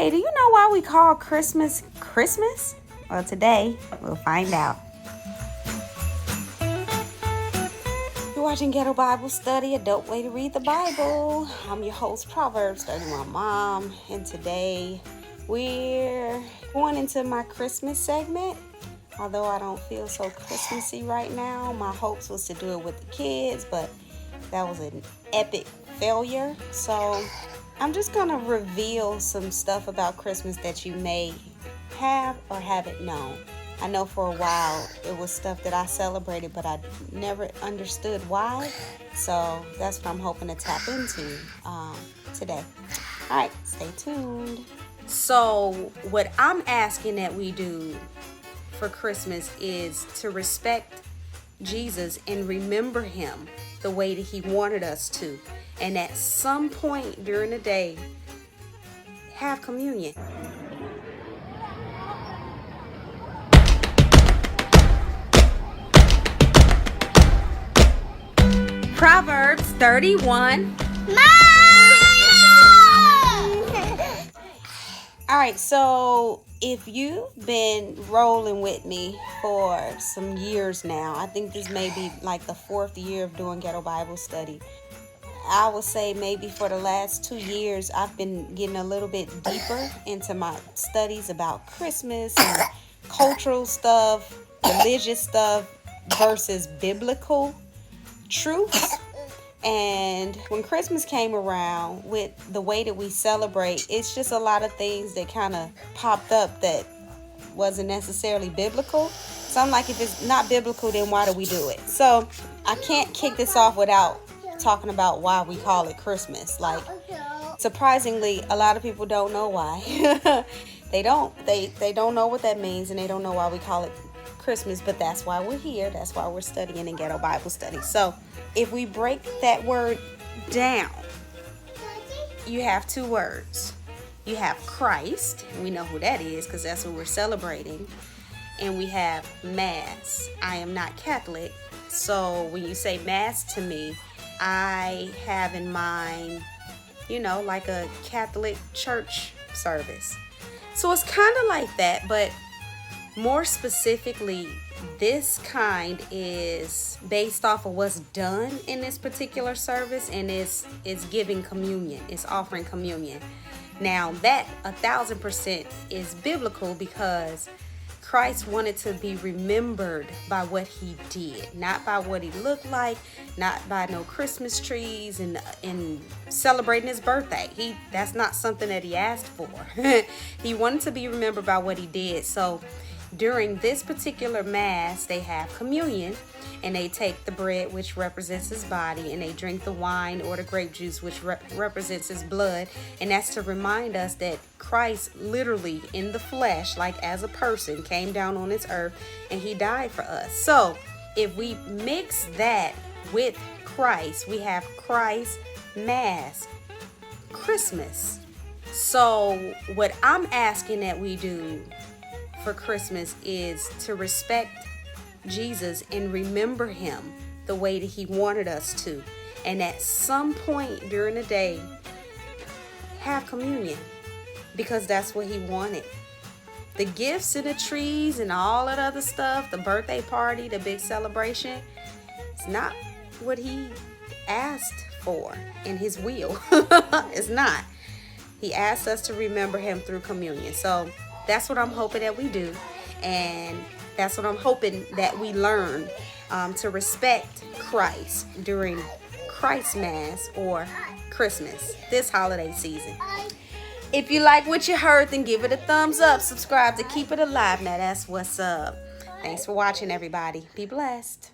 Hey, do you know why we call Christmas Christmas? Well, today we'll find out. You're watching Ghetto Bible Study, a dope way to read the Bible. I'm your host, Proverbs Study My Mom, and today we're going into my Christmas segment. Although I don't feel so Christmassy right now, my hopes was to do it with the kids, but that was an epic failure. So I'm just going to reveal some stuff about Christmas that you may have or haven't known. I know for a while it was stuff that I celebrated, but I never understood why. So that's what I'm hoping to tap into today. All right, stay tuned. So what I'm asking that we do for Christmas is to respect Jesus and remember him the way that he wanted us to. And at some point during the day, have communion. Proverbs 31. All right, so if you've been rolling with me for some years now, I think this may be like the 4th year of doing Ghetto Bible Study. I would say maybe for the last 2 years, I've been getting a little bit deeper into my studies about Christmas and cultural stuff, religious stuff versus biblical truths. And when Christmas came around, with the way that we celebrate, it's just a lot of things that kind of popped up that wasn't necessarily biblical. So I'm like, if it's not biblical, then why do we do it? So I can't kick this off without talking about why we call it Christmas. Like, surprisingly, a lot of people don't know why. They don't know what that means, and they don't know why we call it Christmas, but that's why we're here. That's why we're studying in Ghetto Bible Study. So if we break that word down, you have 2 words. You have Christ, and we know who that is because that's what we're celebrating. And we have Mass. I am not Catholic, so when you say Mass to me, I have in mind, like a Catholic church service. So it's kind of like that, but more specifically, this kind is based off of what's done in this particular service, and it's giving communion. It's offering communion. Now that 1000% is biblical because Christ wanted to be remembered by what he did, not by what he looked like, not by no Christmas trees and celebrating his birthday. That's not something that he asked for. He wanted to be remembered by what he did. So during this particular Mass, they have communion, and they take the bread, which represents his body, and they drink the wine or the grape juice, which represents his blood. And that's to remind us that Christ literally in the flesh, like as a person, came down on this earth and he died for us. So if we mix that with Christ, we have Christ, Mass, Christmas. So what I'm asking that we do for Christmas is to respect Jesus and remember him the way that he wanted us to. And at some point during the day, have communion, because that's what he wanted. The gifts and the trees and all that other stuff, the birthday party, the big celebration, it's not what he asked for in his will. It's not. He asked us to remember him through communion. So that's what I'm hoping that we do, and that's what I'm hoping that we learn to respect Christ during Christ Mass or Christmas this holiday season. If you like what you heard, then give it a thumbs up. Subscribe to keep it alive. Now that's what's up. Thanks for watching, everybody. Be blessed.